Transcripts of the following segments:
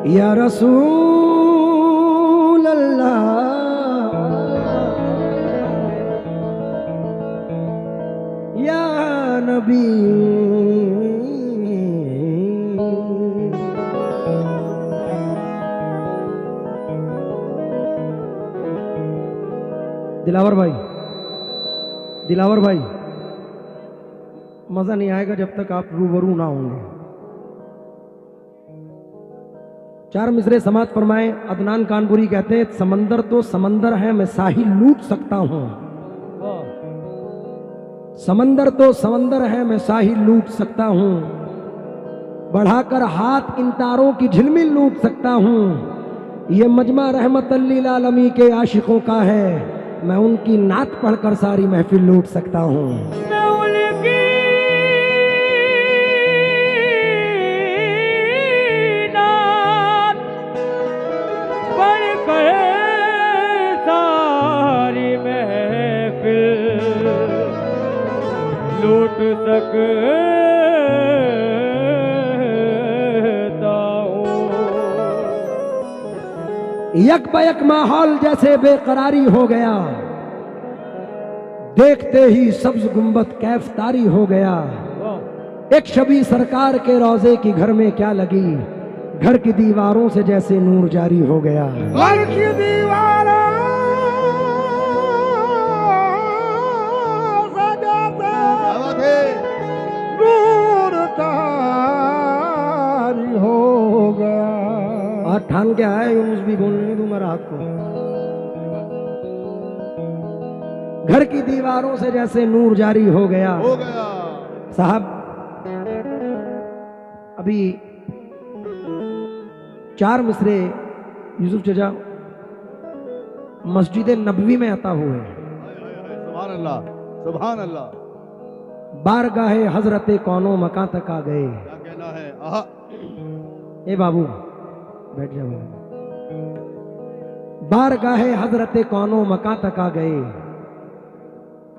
या रसूल अल्लाह या नबी दिलावर भाई मजा नहीं आएगा जब तक आप रूबरू ना होंगे। चार मिसरे समात फरमाए। अदनान कानपुरी कहते हैं समंदर तो समंदर है मैं साहिल लूट सकता हूं। समंदर तो समंदर है मैं साहिल लूट सकता हूं। बढ़ाकर हाथ इन तारों की झिलमिल लूट सकता हूं। ये मजमा रहमत लिल आलमी के आशिकों का है। मैं उनकी नात पढ़कर सारी महफिल लूट सकता हूं। लूट सकता हूँ। यक बयक माहौल जैसे बेकरारी हो गया। देखते ही सब्ज गुंबद कैफ तारी हो गया। एक शबी सरकार के रोजे की घर में क्या लगी। घर की दीवारों से जैसे नूर जारी हो गया। घर की दीवारों हो गया। और ठान के आया यूनुस भी बोलने दूंगा रात को। घर की दीवारों से जैसे नूर जारी हो गया। साहब अभी चार मिसरे यूसुफ चचा मस्जिद नबवी में अता हुए। सुभान अल्लाह सुभान अल्लाह। बारगाहे हजरते कौनो मकां तक आ गए। क्या कहना है। आहा ए बाबू बैठ जाओ। बारगाहे हजरते कौनो मकां तक आ गए।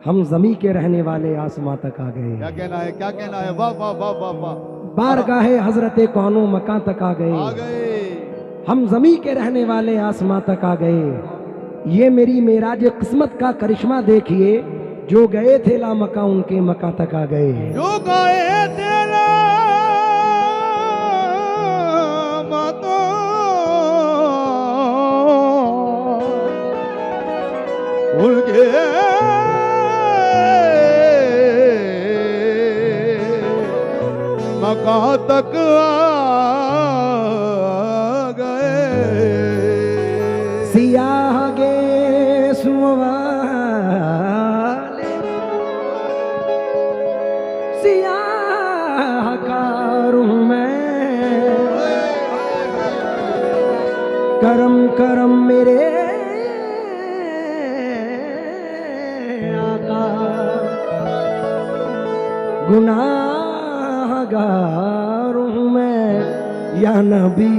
हम जमी के रहने वाले आसमां तक आ गए। क्या कहना है क्या कहना है। वाह वाह वाह वाह वाह। बारगाहे हजरते कौनो मकां तक आ गए। हम जमी के रहने वाले आसमां तक आ गए। ये मेरी मेराज किस्मत का करिश्मा देखिए। जो गए थे ला मका उनके मका तक आ गए। जो गए तेरा मतो उनके मका तक आ गए। सियाह गे सुवा करम करम मेरे आका गुनाहगार हूं मैं या नबी।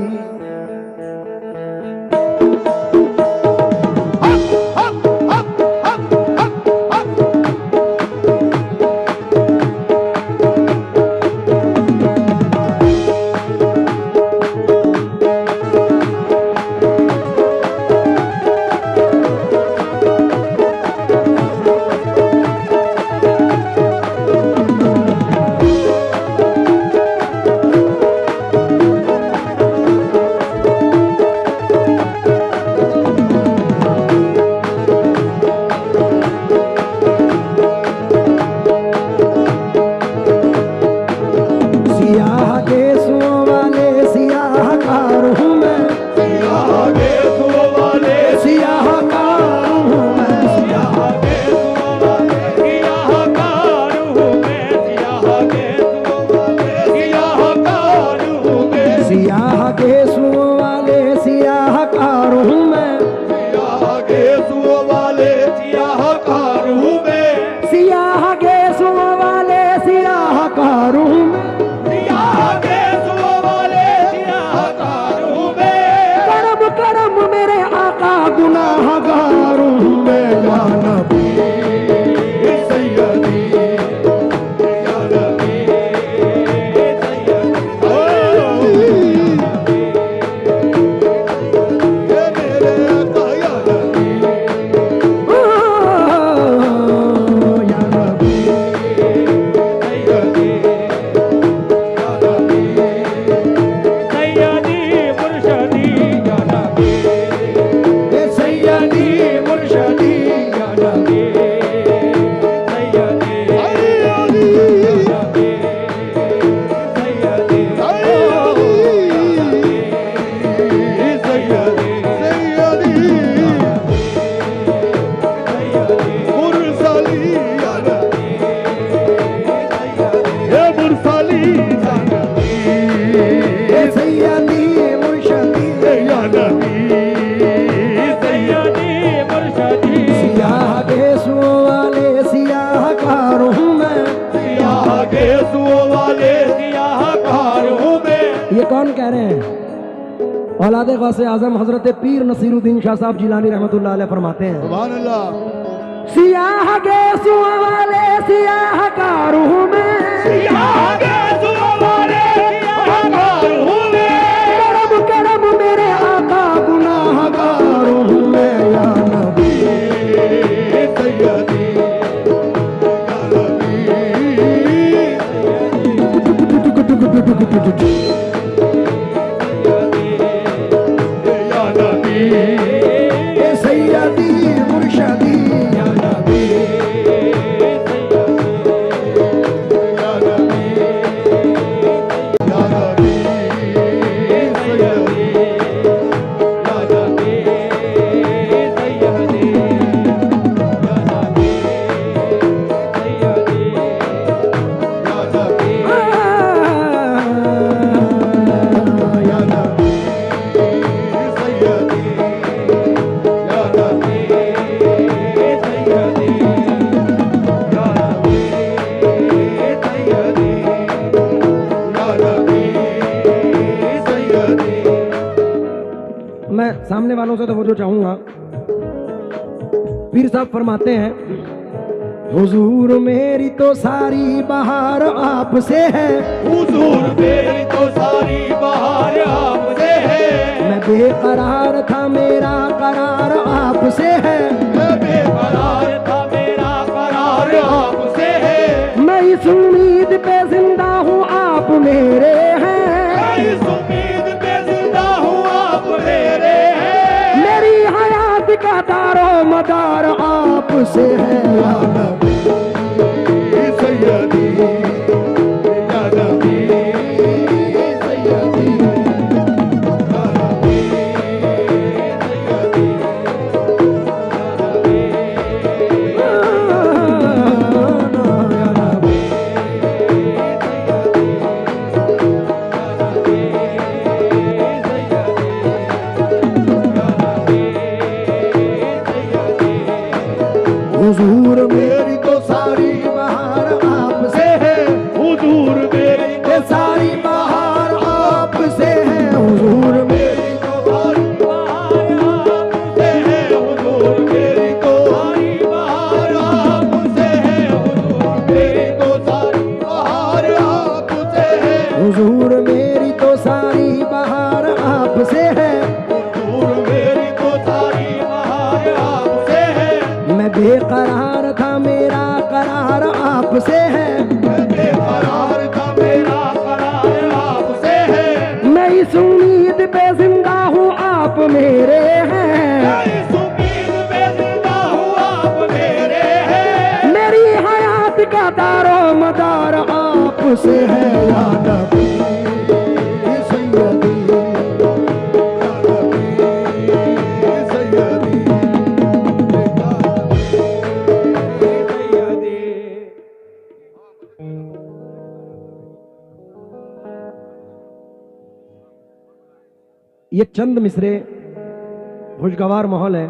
कौन कह रहे हैं? औलादे गौसे आजम हजरत पीर नसीरुद्दीन शाह साहब जिलानी रहमतुल्लाह अलैह फरमाते हैं, सुभान अल्लाह। सियाह गे सुवाले सियाह कारू में, करम करम मेरे आका गुनाहगारू में, या नबी सैयदी या नबी सैयदी मुर्शदी, या नबी या नबी या नबी सैयदी या नबी सैयदी या नबी सैयदी या नबी या नबी सैयदी या नबी सैयदी या नबी सैयदी या नबी सैयदी। मैं सामने वालों से तो वो जो चाहूंगा, पीर साहब फरमाते हैं, हुजूर मेरी तो सारी बहार आपसे है, हुजूर मेरी तो सारी बहार आपसे है, मैं बेकरार था मेरा करार आपसे है, मैं बेकरार था मेरा करार आपसे है, मैं इस उम्मीद पे जिंदा हूँ आप मेरे हैं, मैं इस उम्मीद पे जिंदा हूँ आप मेरे हैं, मेरी हयात का दारो मदार आपसे है, या नबी सैयदी या नबी सैयदी या नबी सैयदी या नबी हुजूर मेरी तो सारी बहार आपसे है, हुजूर मेरी ये सारी बहार आपसे है, हुजूर मेरी तो सारी बहार आपसे है, हुजूर मेरी तो सारी बहार आपसे है, हुजूर मेरी तो सारी बहार आपसे है, हुजूर मेरी तो सारी बहार आपसे है, हुजूर मेरी तो सारी बहार आपसे है, मैं बेकरार था मेरा करार आपसे है, मैं बेकरार था मेरा करार आपसे है, मैं इस उम्मीद पे जिंदा हूँ आप मेरे हैं, मैं इस उम्मीद पे जिंदा हूँ आप मेरे हैं, मेरी हयात का दारो मदार आपसे है, या नबी सैयदी या नबी सैयदी ये चंद मिसरे, खुशगवार माहौल है।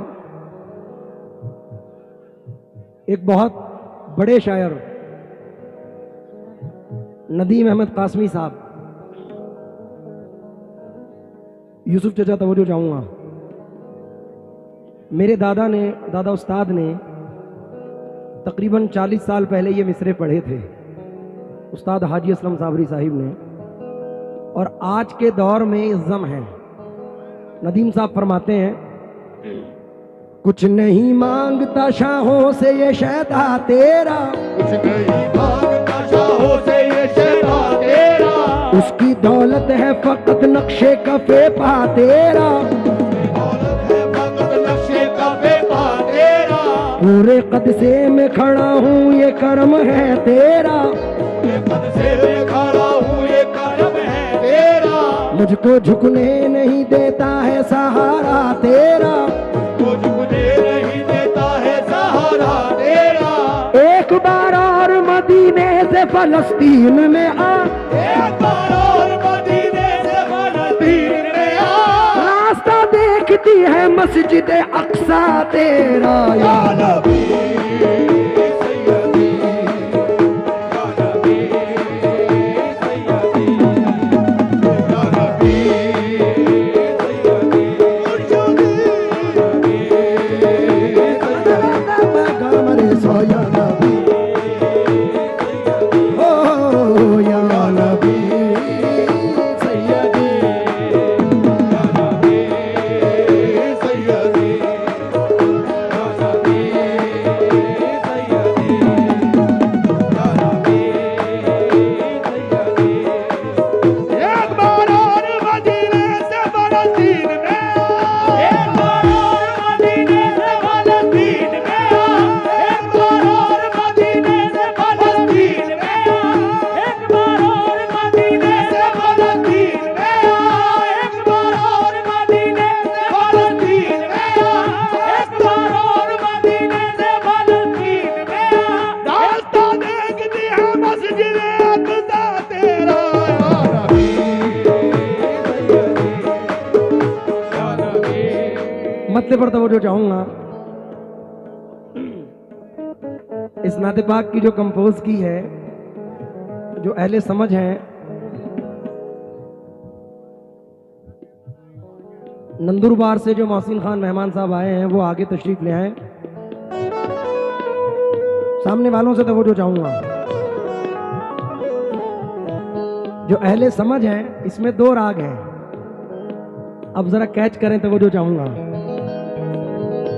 एक बहुत बड़े शायर नदीम अहमद कासमी साहब, यूसुफ चचा तवज्जो चाहूंगा, मेरे दादा उस्ताद ने तकरीबन 40 साल पहले ये मिसरे पढ़े थे, उस्ताद हाजी असलम साबरी साहिब ने, और आज के दौर में इज़्ज़म है। नदीम साहब फरमाते हैं, कुछ नहीं मांगता शाहों से ये शैदा तेरा, कुछ नहीं मांगता शाहों से ये शैदा तेरा, उसकी दौलत है फकत नक्शे कफे पा तेरा, दौलत है फकत नक्शे का बेपा तेरा, पूरे कद से मैं खड़ा हूँ ये कर्म है तेरा, ये पद से मैं खड़ा हूँ ये करम है तेरा, मुझको झुकने नहीं देता है सहारा तेरा, वो झुकने नहीं देता है सहारा तेरा, एक बार और मदीने से फलस्तीन में आ, एक बार और मदीने से फलस्तीन में आ, रास्ता देखती है मस्जिद अक्सा तेरा, या नबी सैयदी या नबी सैयदी या नबी मतले पर तवज्जो चाहूंगा। इस नाते पाक की जो कंपोज की है, जो अहले समझ हैं, नंदुरबार से जो मोहसिन खान मेहमान साहब आए हैं वो आगे तशरीफ ले आए। सामने वालों से तवज्जो चाहूंगा। जो अहले समझ हैं इसमें 2 राग हैं, अब जरा कैच करें तवज्जो चाहूंगा।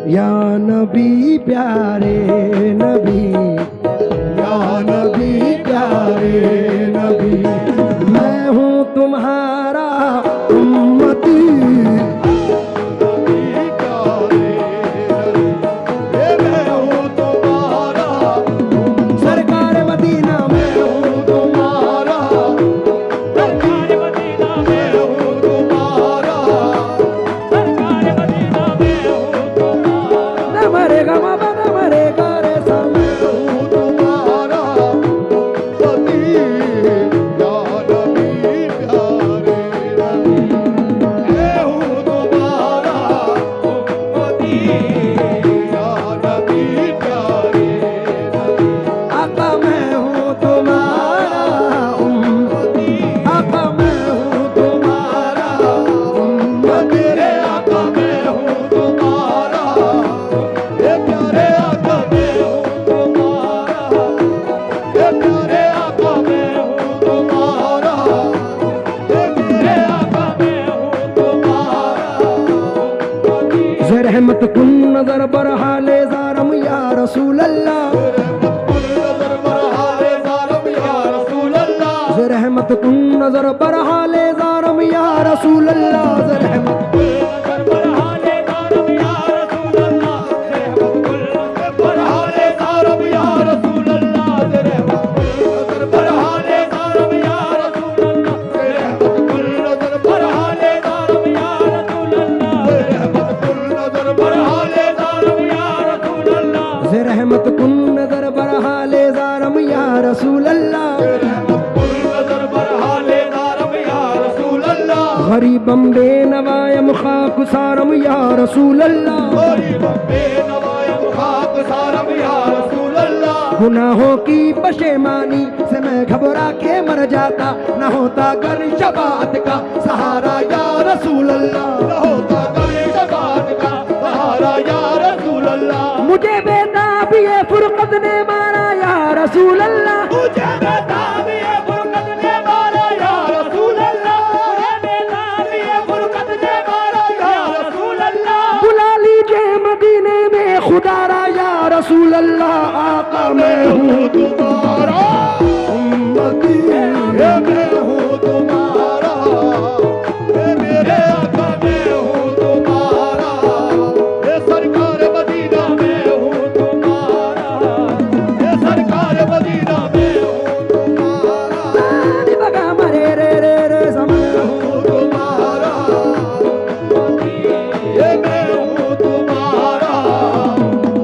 या नबी प्यारे नबी, या नबी प्यारे नबी, मैं हूँ तुम्हारा उम्मती, नबी प्यारे नबी, ये मैं हूँ तुम्हारा, सरकार मदीना में मैं हूँ तुम्हारा, सरकार मदीना में हूँ तुम्हारा, सरकार मदीना में हूँ तुम्हारा, न मरेगा बाबा न मरेगा रे साम। मैं हूँ तुम्हारा पति, या नबी प्यारे नबी, मैं हूँ तुम्हारा उम्मती, या नबी प्यारे नबी, आका मैं हूँ तुम्हारा उम्मती, आका मैं हूँ तुम्हारा मेरे आका मैं हूँ तुम्हारा, ये प्यारे आका मैं हूँ तुम्हारा, ये प्यारे आका मैं हूँ तुम्हारा, ये मेरे आका मैं हूँ तुम्हारा, रहमत कुन नजर बर हाले जारम या रसूल अल्लाह, नजर बरहाले जारम या रसूल अल्लाह, रहमत कुन नजर बर हाले जारम या रसूल अल्लाह, रहमत नजर बरहाले जारम या रसूल अल्लाह, रहमत बरहाले जारम या रसूल अल्लाह, रहमत बरहाले जारम या रसूल अल्लाह, रहमत नजर बरहाले जारम या रसूल अल्लाह, रहमत नजर बरहाले जारम या रसूल अल्लाह, रहमत कुन नजर बर हाले जारम या रसूल अल्लाह, नजर बरहाले जारम या रसूल अल्लाह, गरीबम बेनवायम खाक सारम या रसूल अल्लाह, बेनवायम खाक सारम या रसूल अल्लाह, गुनाहों की पशेमानी से मैं घबरा के मर जाता, न होता कर शबात का सहारा या रसूल अल्लाह, न होता करे शबात का सहारा या रसूल अल्लाह, मुझे बेताब ये फुरकत ने मारा या रसूल अल्लाह, मुझे बेताब ये फुरकत ने मारा या रसूल अल्लाह, मुझे बेताब ये फुरकत ने मारा या रसूल अल्लाह, बुला लीजिए मदीने में खुदारा या रसूल अल्लाह, आका मैं हूँ तुम्हारा उम्मती, ये मैं हूँ तुम्हारा, ये मेरे आका मैं हूँ तुम्हारा, ये सरकार मदीना मैं हूँ तुम्हारा, ये सरकार मदीना मैं हूँ तुम्हारा, सानी बगा मरे रे रे रे समय हूँ तुम्हारा, ये मैं हूँ तुम्हारा,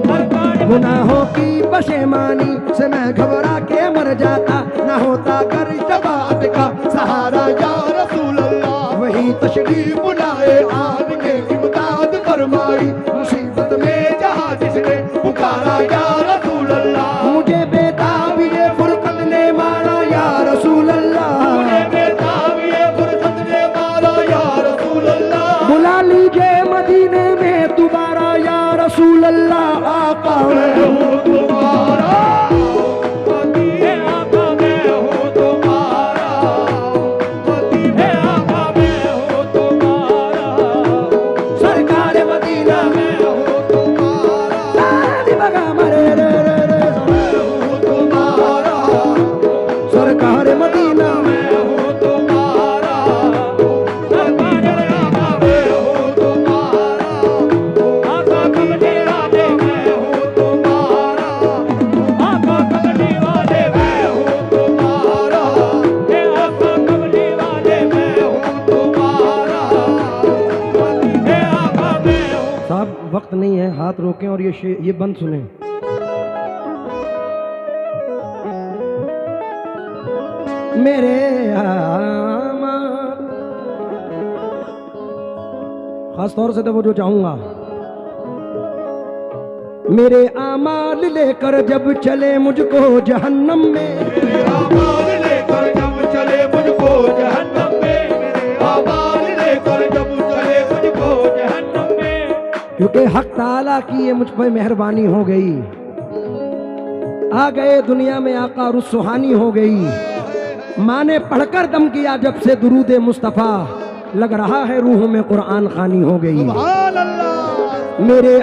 सरकार गुनाहों की पशेमानी से मैं घबरा के मर जाता, न होता कर शबात का सहारा या रसूल अल्लाह, वही तशरीफ बुलाए आन के इमदाद फरमाई, मुसीबत में जहाँ जिसने पुकारा या रसूल अल्लाह, मुझे बेताब ये फुरकत ने मारा या रसूल अल्लाह, मुझे बेताब ये फुर्सत ने मारा या रसूल अल्लाह, बुला लीजिए मदीने में दोबारा या रसूल अल्लाह, आका मैं हूँ तुम्हारा मदीने आका मैं हूँ तुम्हारा, मदीने आका मैं हूँ तुम्हारा, सरकार मदीना मैं हूँ तुम्हारा, सानी बगा मरे रे रे रे समय हूँ तुम्हारा, सरकार मदीना मैं हूँ तुम्हारा, सरकार आका मैं हूँ तुम्हारा, आका कमले वाले मैं हूँ तुम्हारा, आका कमले वाले मैं हूँ तुम्हारा, हे आका कमले वाले मैं हूँ तुम्हारा, हे आका मैं हूँ। साहब वक्त नहीं है, हाथ रोकें और ये बंद सुने। मेरे आमा खास तौर से तो वो जो चाहूंगा मेरे आमाल लेकर जब चले मुझको जहन्नम में, मेरे आमाल लेकर जब चले मुझको जहन्नम में, मेरे आमाल लेकर जब चले मुझको जहन्नम में। क्योंकि हक ताला की ये मुझ पर मेहरबानी हो गई, आ गए दुनिया में आका रुस सुहानी हो गई। माँ ने पढ़कर दम किया जब से दुरूद मुस्तफ़ा, लग रहा है रूह में कुरान खानी हो गई। सुभान अल्लाह। मेरे